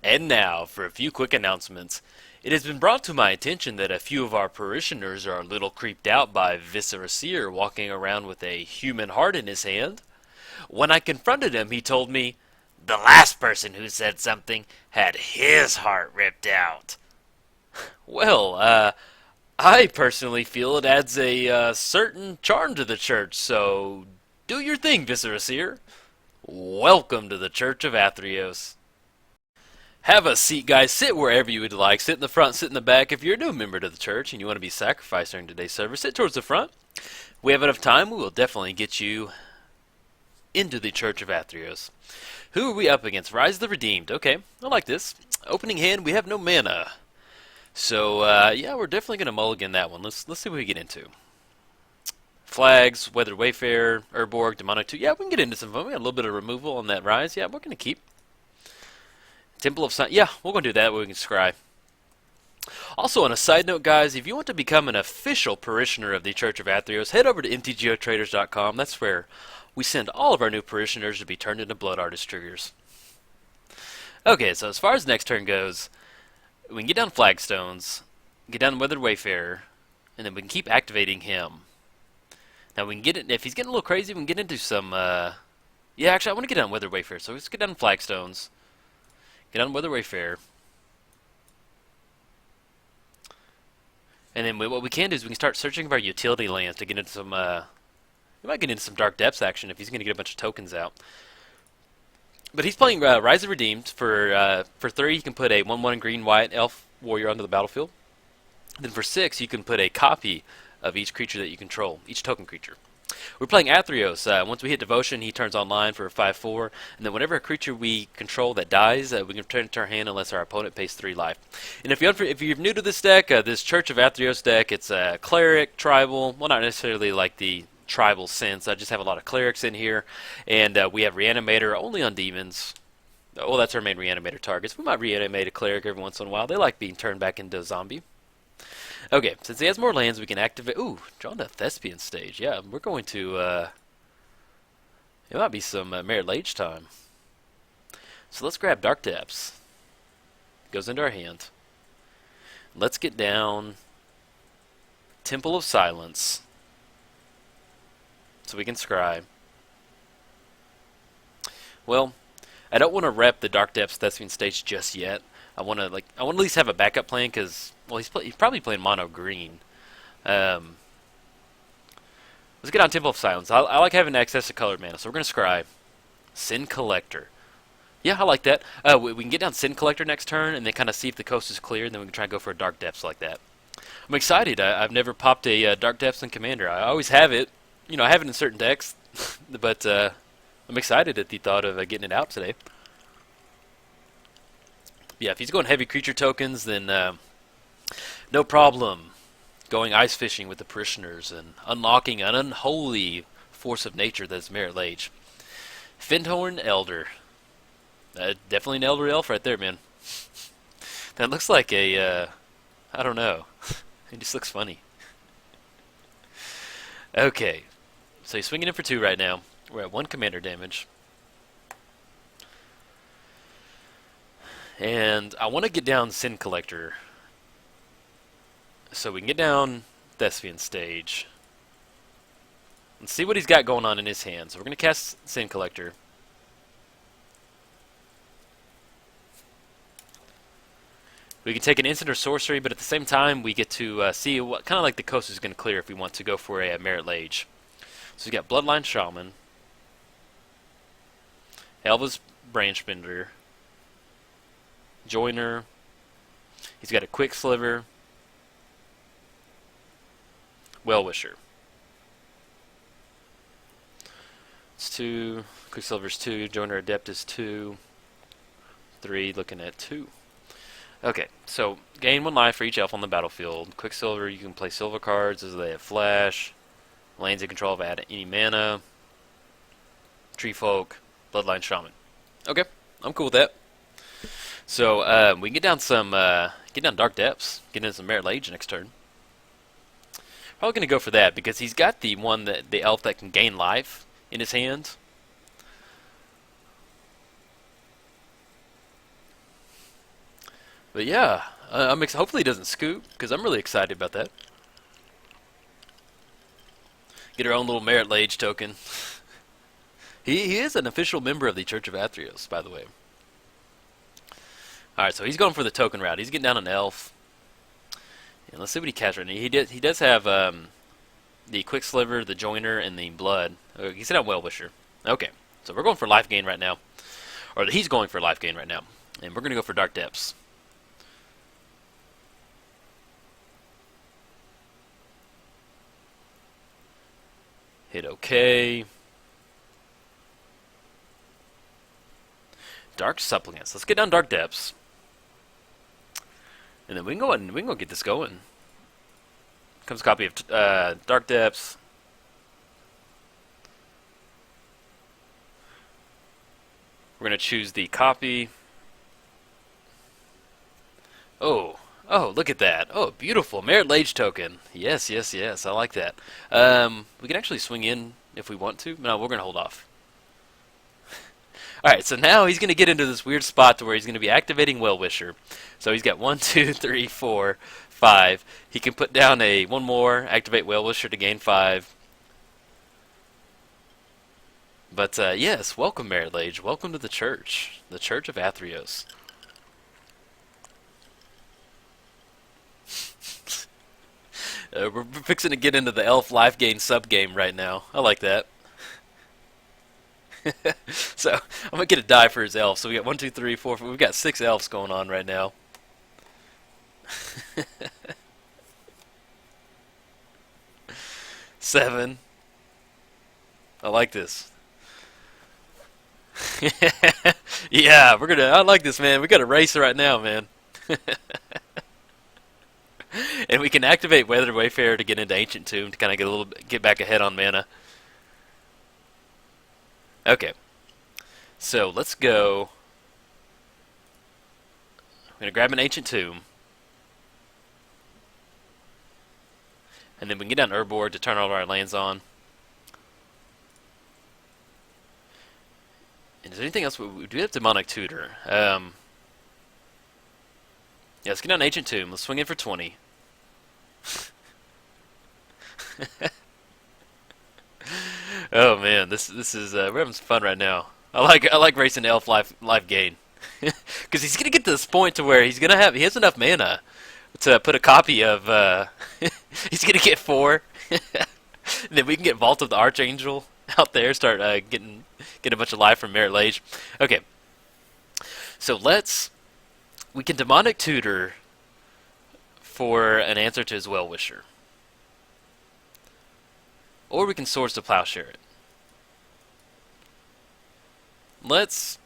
And now, for a few quick announcements. It has been brought to my attention that a few of our parishioners are a little creeped out by Viscera walking around with a human heart in his hand. When I confronted him, he told me, "The last person who said something had his heart ripped out." Well, I personally feel it adds a certain charm to the church, so do your thing, Viscera. Welcome to the Church of Athreos. Have a seat, guys. Sit wherever you would like. Sit in the front, sit in the back. If you're a new member to the church and you want to be sacrificed during today's service, sit towards the front. If we have enough time, we will definitely get you into the Church of Athreos. Who are we up against? Rise of the Redeemed. Okay, I like this. Opening hand, we have no mana. So, yeah, we're definitely going to mulligan that one. Let's see what we get into. Flags, Weathered Wayfarer, Urborg, Demonic 2. Yeah, we can get into some fun. We got a little bit of removal on that Rise. Yeah, we're going to keep. Temple of Sun. Yeah, we're going to do that. We can scry. Also, on a side note, guys, if you want to become an official parishioner of the Church of Athreos, head over to MTGOTraders.com. That's where we send all of our new parishioners to be turned into Blood Artist triggers. Okay, so as far as next turn goes, we can get down Flagstones, get down Weathered Wayfarer, and then we can keep activating him. Now we can get it, if he's getting a little crazy, we can get into some, yeah, actually I want to get down Weathered Wayfarer, so let's get down Flagstones, get down Weathered Wayfarer, and then what we can do is we can start searching for our utility lands to get into some, we might get into some Dark Depths action if he's going to get a bunch of tokens out. But he's playing Rise of Redeemed. For 3, you can put a 1/1 green-white elf warrior onto the battlefield. Then for 6, you can put a copy of each creature that you control, each token creature. We're playing Athreos. Once we hit Devotion, he turns online for a 5/4, and then whenever a creature we control that dies, we can return it to our hand unless our opponent pays 3 life. And if you're new to this deck, this Church of Athreos deck, it's a cleric, tribal, well, not necessarily like the tribal sense. I just have a lot of clerics in here, and we have Reanimator only on demons. Well, that's our main Reanimator targets. We might reanimate a cleric every once in a while. They like being turned back into a zombie. Okay, since he has more lands, we can activate. Ooh, drawn to Thespian stage. Yeah, we're going to. It might be some Merit Lage time. So let's grab Dark Depths. Goes into our hand. Let's get down Temple of Silence. So we can scry. Well, I don't want to rep the Dark Depths Thespian stage just yet. I want to at least have a backup plan because, well, he's probably playing mono green. Let's get on Temple of Silence. I like having access to colored mana, so we're gonna scry Sin Collector. Yeah, I like that. We can get down Sin Collector next turn and then kind of see if the coast is clear, and then we can try and go for a Dark Depths like that. I'm excited. I've never popped a Dark Depths in Commander. I always have it. You know, I have it in certain decks, but I'm excited at the thought of getting it out today. Yeah, if he's going heavy creature tokens, then no problem going ice fishing with the parishioners and unlocking an unholy force of nature that's Merit Lage. Findhorn Elder. Definitely an Elder Elf right there, man. That looks like a, I don't know. It just looks funny. Okay, so he's swinging in for 2 right now. We're at 1 commander damage. And I want to get down Sin Collector. So we can get down Thespian stage. And see what he's got going on in his hand. So we're going to cast Sin Collector. We can take an instant or sorcery, but at the same time we get to see what kind of like the coast is going to clear if we want to go for a Merit Lage. So we've got Bloodline Shaman, Elva's Branchbender, Joiner. He's got a Quicksliver, Well-Wisher. It's 2. Quicksilver's 2. Joiner Adept is 2. 3. Looking at 2. Okay, so gain 1 life for each elf on the battlefield. Quicksilver, you can play silver cards as they have flash. Lands you control of add any mana. Tree Folk, Bloodline Shaman. Okay, I'm cool with that. So we can get down some, get down Dark Depths, get into some Merit Lage next turn. Probably gonna go for that because he's got the one that the elf that can gain life in his hand. But yeah, hopefully he doesn't scoop, because I'm really excited about that. Get our own little merit lage token. He is an official member of the Church of Athreos, by the way. Alright, so he's going for the token route. He's getting down an elf. And let's see what he catches right now. He does have the Quicksliver, the Joiner, and the Blood. He's down Well-Wisher. Okay, so we're going for life gain right now. Or he's going for life gain right now. And we're going to go for Dark Depths. Hit OK. Dark Supplicants. Let's get down Dark Depths. And then we can go ahead and we can go get this going. Comes a copy of Dark Depths. We're going to choose the copy. Oh, look at that. Oh, beautiful. Merit Lage token. Yes, yes, yes. I like that. We can actually swing in if we want to. No, we're going to hold off. Alright, so now he's going to get into this weird spot to where he's going to be activating Well-Wisher. So he's got 1, 2, 3, 4, 5. He can put down one more, activate Well-Wisher to gain 5. But yes, welcome Merit Lage. Welcome to the Church of Athreos. We're fixing to get into the elf life gain sub game right now. I like that. So I'm gonna get a die for his elf. So we got 1, 2, 3, 4. We've got 6 elves going on right now. 7. I like this. Yeah, I like this, man. We got a race right now, man. And we can activate Weathered Wayfarer to get into Ancient Tomb to kind of get back ahead on mana. Okay. So let's go. I'm going to grab an Ancient Tomb. And then we can get down Urborg to turn all of our lands on. And is there anything else? We do have Demonic Tutor. Yeah, let's get down Ancient Tomb. Let's swing in for 20. Oh man, this is we're having some fun right now. I like racing elf life gain because he's gonna get to this point to where he has enough mana to put a copy of he's gonna get 4. And then we can get Vault of the Archangel out there, start getting a bunch of life from Merit Lage. Okay, so we can Demonic Tutor for an answer to his Well-Wisher, or we can Swords to Plowshare it. But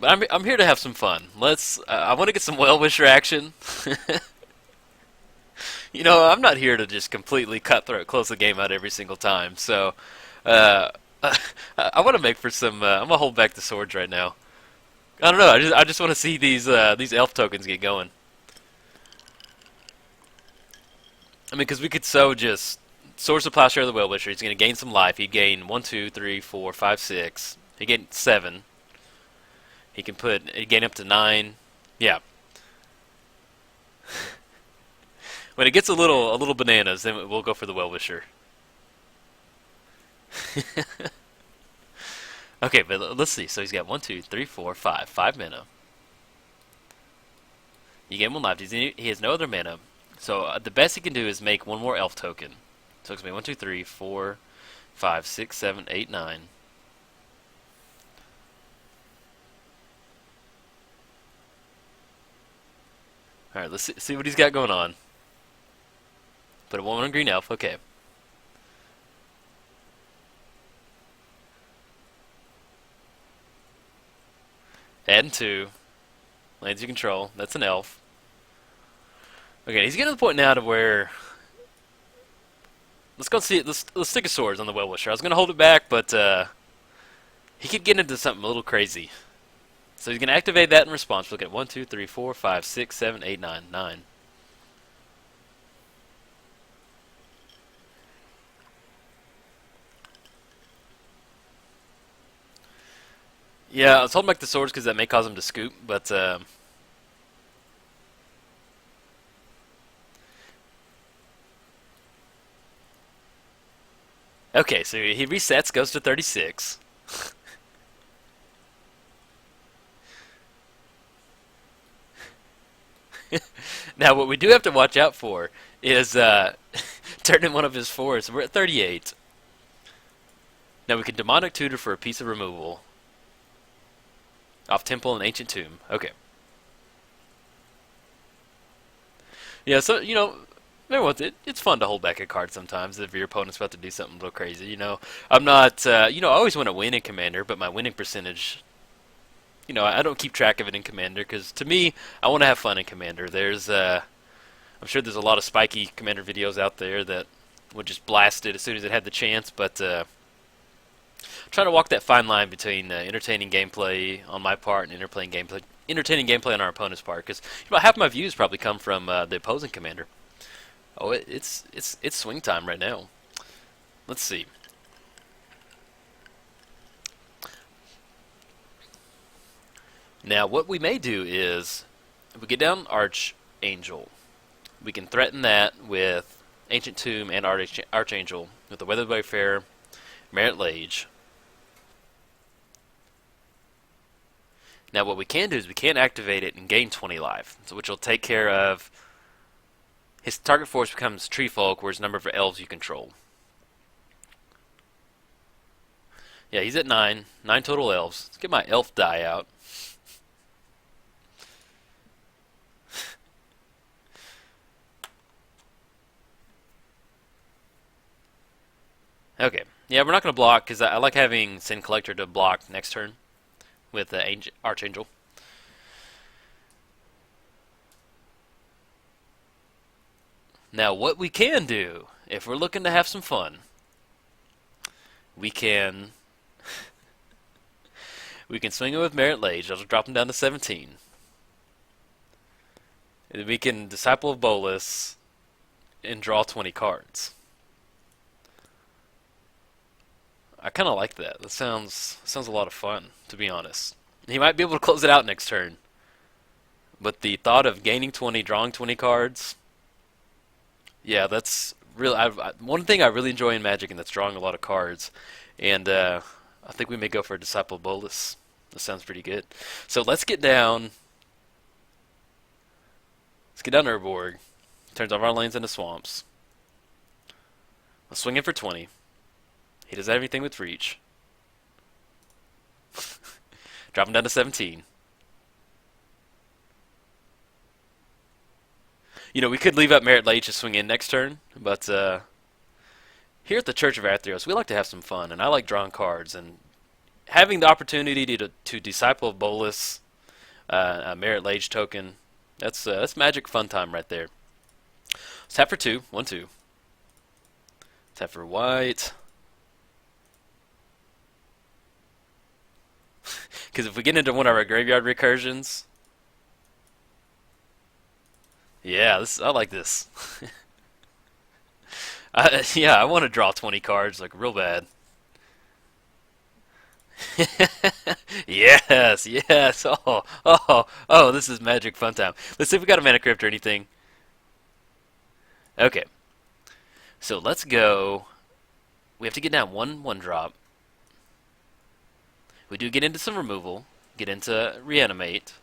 I'm here to have some fun. I want to get some Well-Wisher action. You know, I'm not here to just completely close the game out every single time. So, I want to make for some. I'm gonna hold back the swords right now. I don't know. I just want to see these elf tokens get going. I mean, because we could just Swords to Plowshare the Well-Wisher. He's going to gain some life. He'd gain 1, 2, 3, 4, 5, 6. He gained 7. He can gain up to 9. Yeah. When it gets a little bananas, then we'll go for the Well-Wisher. Okay, but let's see. So he's got 1, 2, 3, 4, 5. 5 mana. You gain 1 life. He has no other mana. So the best he can do is make 1 more elf token. So it's going to be 1, 2, 3, 4, 5, 6, 7, 8, 9. Alright, let's see what he's got going on. Put a 1 on green elf, okay. Adding 2. Lands you control. That's an elf. Okay, he's getting to the point now to where let's go see it. Let's stick a swords on the Well-Wisher. I was gonna hold it back, but he could get into something a little crazy. So he's gonna activate that in response. Look at 1, 2, 3, 4, 5, 6, 7, 8, 9, 9. Yeah, I was holding back the swords because that may cause him to scoop, but Okay, so he resets, goes to 36. Now, what we do have to watch out for is turning one of his fours. We're at 38. Now, we can Demonic Tutor for a piece of removal off Temple and Ancient Tomb. Okay. Yeah, so, every once it's fun to hold back a card sometimes if your opponent's about to do something a little crazy. I'm not, I always want to win in Commander, but my winning percentage, I don't keep track of it in Commander because to me, I want to have fun in Commander. I'm sure there's a lot of spiky Commander videos out there that would just blast it as soon as it had the chance, but try to walk that fine line between entertaining gameplay on my part and entertaining gameplay on our opponent's part. Because half my views probably come from the opposing commander. Oh, it's swing time right now. Let's see. Now, what we may do is, if we get down Archangel, we can threaten that with Ancient Tomb and Archangel with the Weathered Wayfarer, Merit Lage. Now, what we can do is we can activate it and gain 20 life, so which will take care of his target force becomes Tree Folk, whereas number of elves you control. Yeah, he's at 9. 9 total elves. Let's get my elf die out. Okay. Yeah, we're not going to block because I like having Sin Collector to block next turn with Archangel. Now, what we can do, if we're looking to have some fun, we can swing it with Merit Lage. That'll drop him down to 17. And we can Disciple of Bolas and draw 20 cards. I kind of like that. That sounds a lot of fun, to be honest. He might be able to close it out next turn. But the thought of gaining 20, drawing 20 cards, yeah, that's real. One thing I really enjoy in Magic, and that's drawing a lot of cards. And I think we may go for a Disciple of Bolas. That sounds pretty good. So let's get down. Let's get down Urborg. Turns all of our lanes into swamps. Let's swing in for 20. He does everything with reach. Drop him down to 17. We could leave up Merit Lage to swing in next turn, but here at the Church of Athreos, we like to have some fun, and I like drawing cards, and having the opportunity to Disciple of Bolas, a Merit Lage token, that's Magic fun time right there. Let's tap for 2. 1-2. Tap for white. Because if we get into one of our graveyard recursions, yeah, I like this. Yeah, I want to draw 20 cards like real bad. Yes, yes. Oh, this is Magic fun time. Let's see if we got a Mana Crypt or anything. Okay. So let's go. We have to get down one drop. We do get into some removal, get into Reanimate.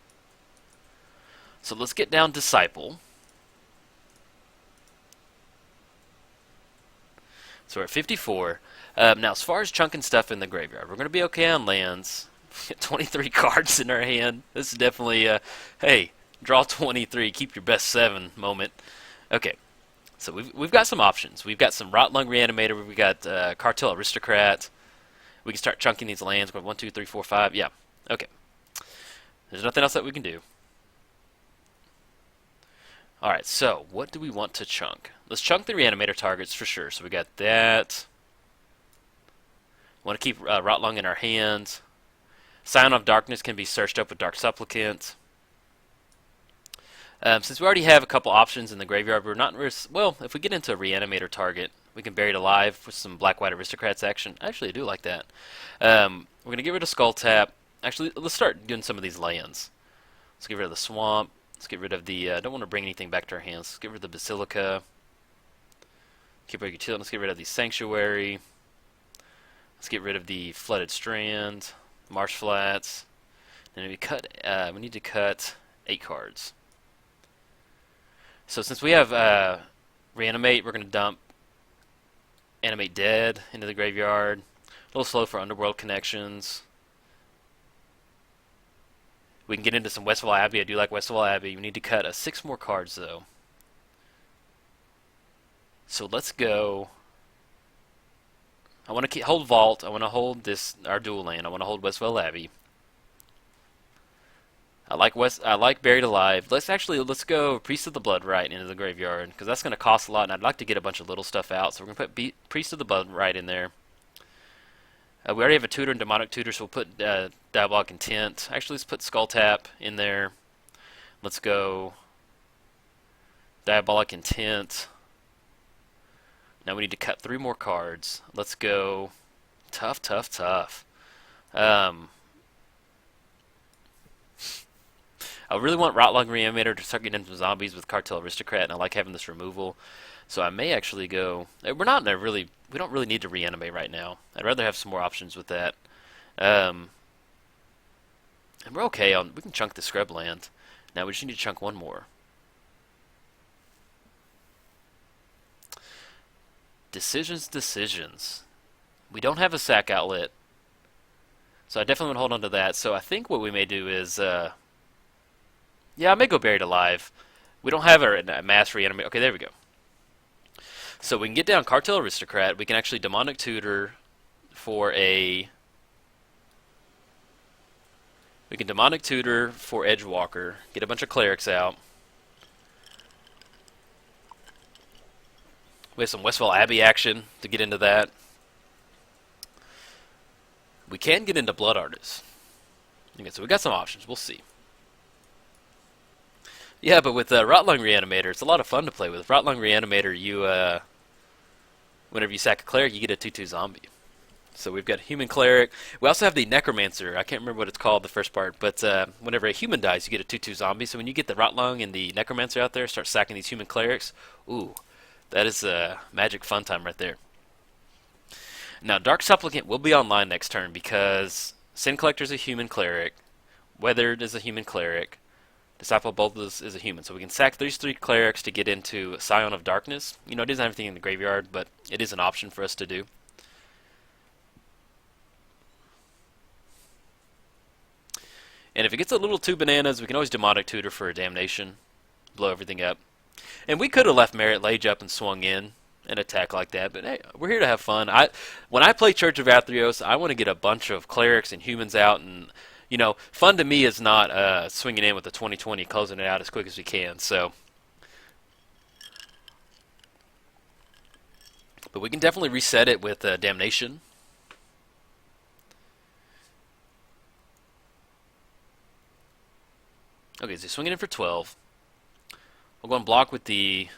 So let's get down Disciple. So we're at 54. Now, as far as chunking stuff in the graveyard, we're going to be okay on lands. 23 cards in our hand. This is definitely hey, draw 23, keep your best 7 moment. Okay, so we've got some options. We've got some Rot Lung Reanimator. We've got Cartel Aristocrat. We can start chunking these lands. Going 1, 2, 3, 4, 5. Yeah. Okay. There's nothing else that we can do. All right. So what do we want to chunk? Let's chunk the Reanimator targets for sure. So we got that. Want to keep Rot Lung in our hands. Scion of Darkness can be searched up with Dark Supplicant. Since we already have a couple options in the graveyard, we're not well. If we get into a Reanimator target, we can bury it alive with some Black-White Aristocrats action. Actually, I do like that. We're going to get rid of Skull Tap. Actually, let's start doing some of these lands. Let's get rid of the Swamp. Let's get rid of the... I don't want to bring anything back to our hands. Let's get rid of the Basilica. Keep our utility. Let's get rid of the Sanctuary. Let's get rid of the Flooded Strand, Marsh Flats, and we need to cut 8 cards. So since we have Reanimate, we're going to dump Animate Dead into the graveyard. A little slow for Underworld connections. We can get into some Westfall Abbey. I do like Westfall Abbey. We need to cut 6 more cards, though. So let's go. I want to hold Vault. I want to hold our dual land. I want to hold Westfall Abbey. I like Buried Alive. Let's go Priest of the Blood Rite into the graveyard because that's going to cost a lot, and I'd like to get a bunch of little stuff out. So we're going to put Priest of the Blood Rite in there. We already have a Tutor and Demonic Tutor, so we'll put Diabolic Intent. Actually, let's put Skull Tap in there. Let's go Diabolic Intent. Now we need to cut 3 more cards. Let's go tough, tough, tough. I really want Rotlung Reanimator to start getting into zombies with Cartel Aristocrat, and I like having this removal. So I may actually go. We don't really need to reanimate right now. I'd rather have some more options with that. And we're okay on. We can chunk the Scrub land. Now we just need to chunk 1 more. Decisions. We don't have a sack outlet, so I definitely want to hold on to that. So I think what we may do is. Yeah, I may go Buried Alive. We don't have a mass reanimate. Okay, there we go. So we can get down Cartel Aristocrat. We can actually Demonic Tutor for a... We can Demonic Tutor for Edgewalker. Get a bunch of Clerics out. We have some Westfall Abbey action to get into that. We can get into Blood Artist. Okay, so we got some options. We'll see. Yeah, but with Rotlung Reanimator, it's a lot of fun to play with. Rotlung Reanimator, whenever you sack a cleric, you get a 2/2 zombie. So we've got Human Cleric. We also have the Necromancer. I can't remember what it's called, the first part, but whenever a human dies, you get a 2/2 zombie. So when you get the Rotlung and the Necromancer out there, start sacking these Human Clerics, ooh, that is magic fun time right there. Now, Dark Supplicant will be online next turn because Sin Collector is a Human Cleric, Weathered is a Human Cleric, Disciple of Boldness is a human. So we can sack these 3 clerics to get into Scion of Darkness. You know, it doesn't have anything in the graveyard, but it is an option for us to do. And if it gets a little too bananas, we can always Demonic Tutor for a Damnation. Blow everything up. And we could have left Merit Lage up and swung in and attack like that, but hey, we're here to have fun. When I play Church of Athreos, I want to get a bunch of clerics and humans out, and you know, fun to me is not swinging in with the 2020, closing it out as quick as we can. So, but we can definitely reset it with Damnation. Okay, so swinging in for 12. We'll go and block with the.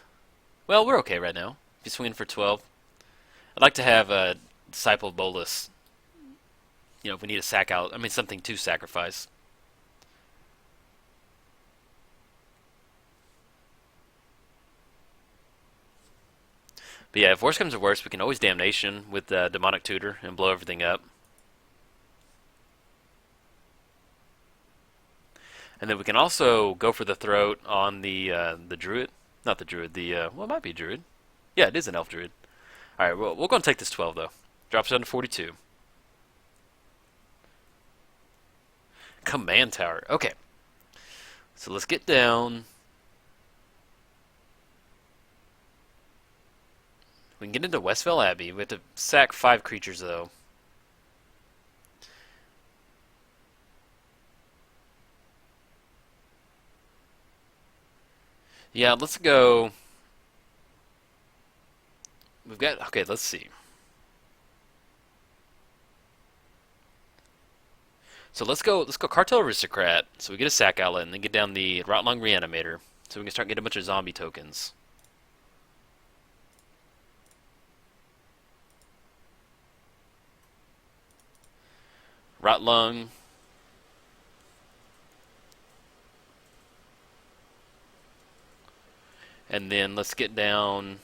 Well, we're okay right now. If you swing in for 12, I'd like to have a Disciple of Bolas. You know, if we need a sack out, I mean something to sacrifice. But yeah, if worse comes to worse, we can always Damnation with Demonic Tutor and blow everything up. And then we can also go for the throat on the Druid. Not the Druid, well, it might be a Druid. Yeah, it is an Elf Druid. Alright, well, we're going to take this 12, though. Drops down to 42. Command Tower. Okay. So let's get down. We can get into Westfall Abbey. We have to sack 5 creatures, though. Yeah, let's go. We've got. Okay, let's see. So let's go Cartel Aristocrat, so we get a sack outlet, and then get down the Rotlung Reanimator, so we can start getting a bunch of zombie tokens. Rotlung. And then let's get down.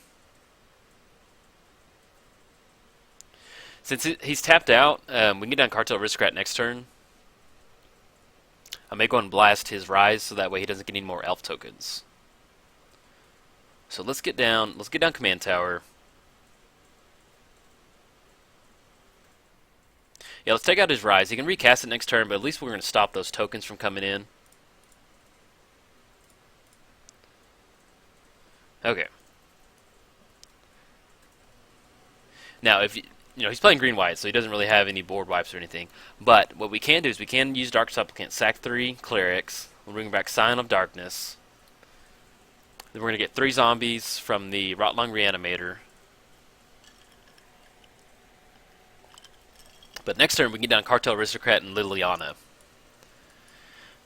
Since he's tapped out, we can get down Cartel Aristocrat next turn. I may go and blast his Rhys so that way he doesn't get any more elf tokens. So let's get down Command Tower. Yeah, let's take out his Rhys. He can recast it next turn, but at least we're going to stop those tokens from coming in. Okay. Now, if he's playing green-white, so he doesn't really have any board wipes or anything. But what we can do is we can use Dark Supplicant, sack 3 Clerics. We'll bring back Scion of Darkness. Then we're going to get 3 zombies from the Rotlung Reanimator. But next turn we can get down Cartel Aristocrat and Liliana.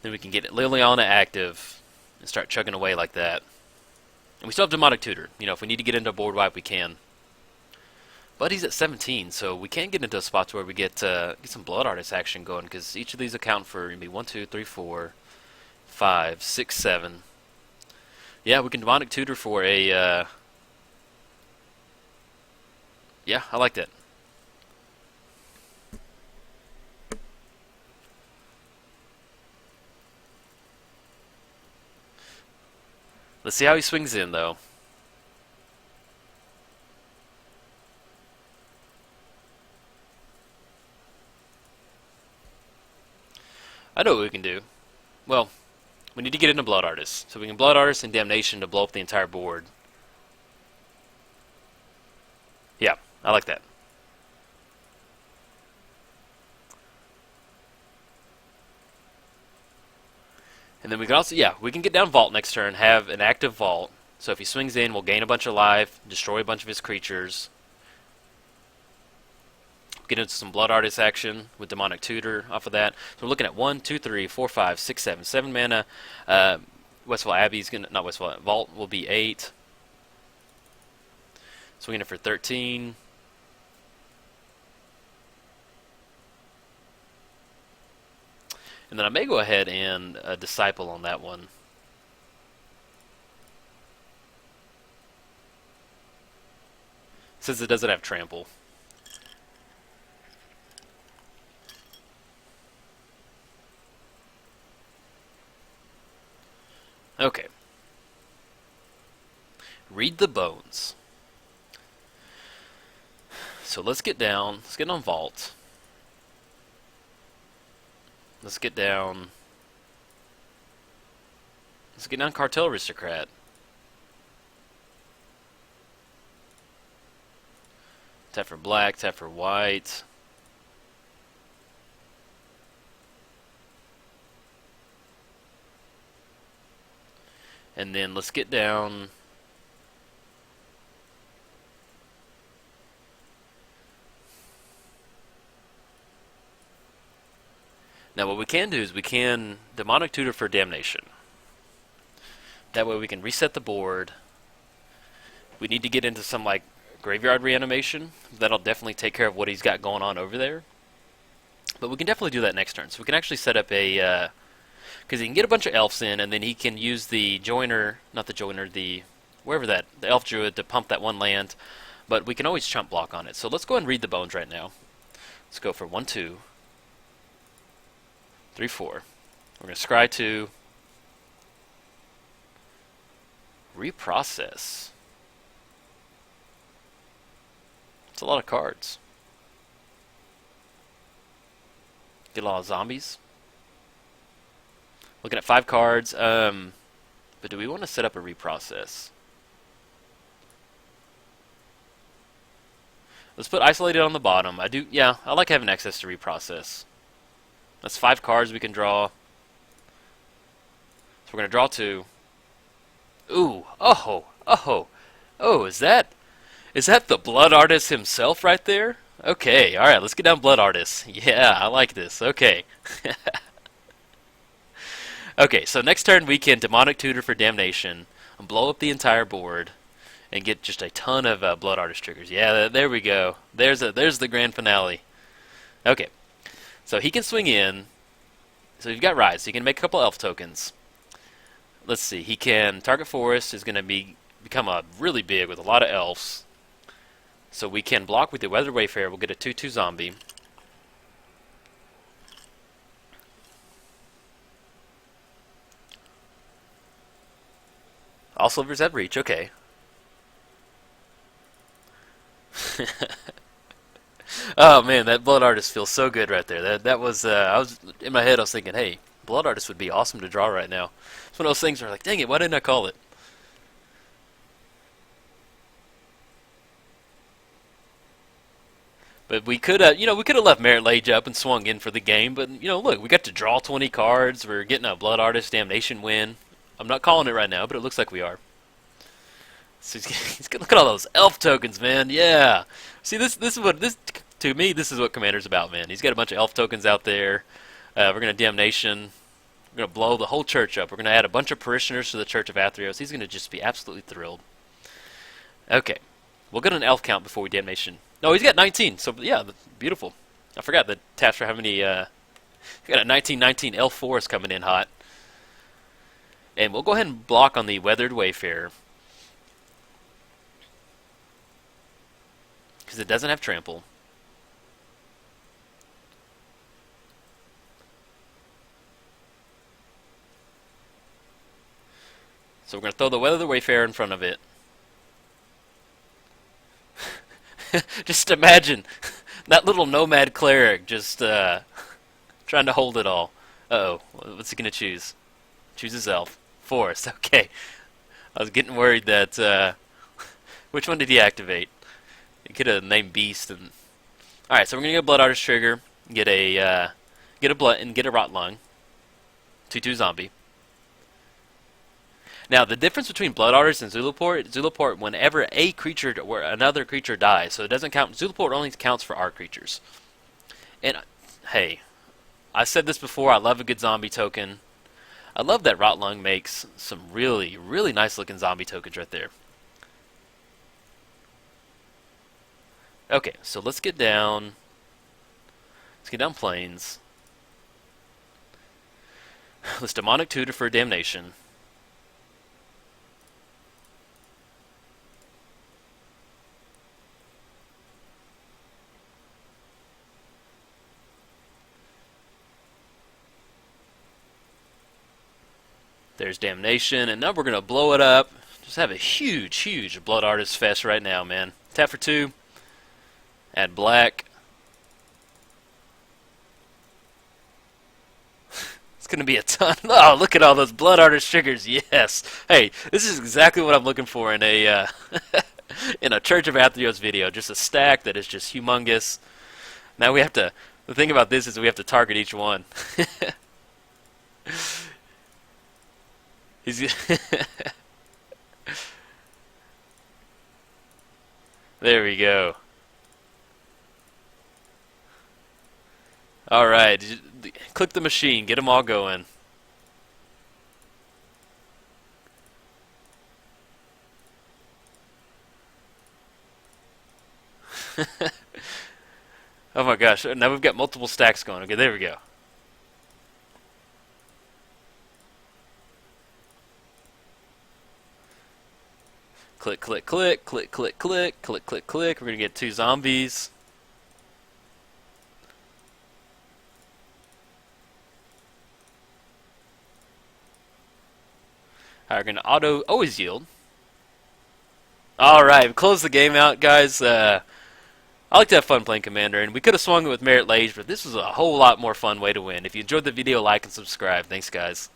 Then we can get Liliana active and start chugging away like that. And we still have Demonic Tutor. If we need to get into a board wipe, we can. But he's at 17, so we can get into a spot where we get some Blood Artist action going, because each of these account for maybe 1, 2, 3, 4, 5, 6, 7. Yeah, we can Demonic Tutor for a... yeah, I like that. Let's see how he swings in, though. I know what we can do. Well, we need to get into Blood Artist. So we can Blood Artist and Damnation to blow up the entire board. Yeah, I like that. And then we can also, yeah, we can get down Vault next turn, have an active Vault. So if he swings in, we'll gain a bunch of life, destroy a bunch of his creatures. Get into some Blood Artist action with Demonic Tutor off of that. So we're looking at 1, 2, 3, 4, 5, 6, 7. 7 mana. Westfall Abbey's gonna, not Westfall, Vault will be 8. Swinging it for 13. And then I may go ahead and Disciple on that one. Since it doesn't have Trample. Okay. Read the Bones. So let's get on Vault. Let's get down Cartel Aristocrat. Tap for black, tap for white. And then let's get down now what we can do is we can Demonic Tutor for Damnation. That way we can reset the board. We need to get into some like Graveyard Reanimation. That'll definitely take care of what he's got going on over there. But we can definitely do that next turn. So we can actually set up a because he can get a bunch of elves in, and then he can use the joiner, not the joiner, the elf druid to pump that one land. But we can always chump block on it. So let's go ahead and read the Bones right now. Let's go for 1, 2, 3, 4. We're going to scry 2. Reprocess. It's a lot of cards. Get a lot of zombies. Looking at 5 cards, but do we want to set up a reprocess? Let's put Isolated on the bottom. I like having access to reprocess. That's 5 cards we can draw. So we're going to draw 2. Ooh, oh, is that the Blood Artist himself right there? Okay, alright, let's get down Blood Artist. Yeah, I like this. Okay. Okay, so next turn we can Demonic Tutor for Damnation, blow up the entire board, and get just a ton of Blood Artist triggers. Yeah, there we go. There's the grand finale. Okay, so he can swing in. So you've got Rhys. He can make a couple elf tokens. Let's see. He can target forest is going to become really big with a lot of elves. So we can block with the Weathered Wayfarer. We'll get a 2/2 zombie. All slivers have reach. Okay. Oh man, that Blood Artist feels so good right there. That was I was in my head. I was thinking, hey, Blood Artist would be awesome to draw right now. It's one of those things where like, dang it, why didn't I call it? But we could have, we could have left Merit Lage up and swung in for the game. But look, we got to draw 20 cards. We're getting a Blood Artist Damnation win. I'm not calling it right now, but it looks like we are. So look at all those elf tokens, man. Yeah. See, this is what this to me. This is what Commander's about, man. He's got a bunch of elf tokens out there. We're gonna Damnation. We're gonna blow the whole church up. We're gonna add a bunch of parishioners to the Church of Athreos. He's gonna just be absolutely thrilled. Okay, we'll get an elf count before we Damnation. No, he's got 19. So yeah, beautiful. I forgot the taps for how many. He got a 1919 elf forest coming in hot. And we'll go ahead and block on the Weathered Wayfarer. Because it doesn't have trample. So we're going to throw the Weathered Wayfarer in front of it. Just imagine that little nomad cleric just trying to hold it all. Uh-oh, what's he going to choose? Chooses elf. Forest, okay. I was getting worried that, which one did he activate? He could have named Beast. And alright, so we're going to get a Blood Artist trigger, get a Rot Lung, 2/2 zombie. Now, the difference between Blood Artist and Zulaport, whenever a creature or another creature dies, so it doesn't count. Zulaport only counts for our creatures. And hey, I said this before. I love a good zombie token. I love that Rot Lung makes some really, really nice looking zombie tokens right there. Okay, so let's get down. Let's get down Plains. Let's Demonic Tutor for Damnation. There's Damnation, and now we're going to blow it up. Just have a huge, huge Blood Artist fest right now, man. Tap for 2. Add black. It's going to be a ton. Oh, look at all those Blood Artist triggers. Yes. Hey, this is exactly what I'm looking for in a in a Church of Atheros video. Just a stack that is just humongous. Now we have to... The thing about this is we have to target each one. There we go. Alright, click the machine, get them all going. Oh my gosh, now we've got multiple stacks going. Okay, there we go. Click, click, click, click, click, click, click, click, click. We're going to get 2 zombies. Alright, we're going to always yield. Alright, close the game out, guys. I like to have fun playing Commander, and we could have swung it with Merit Lage, but this was a whole lot more fun way to win. If you enjoyed the video, like and subscribe. Thanks, guys.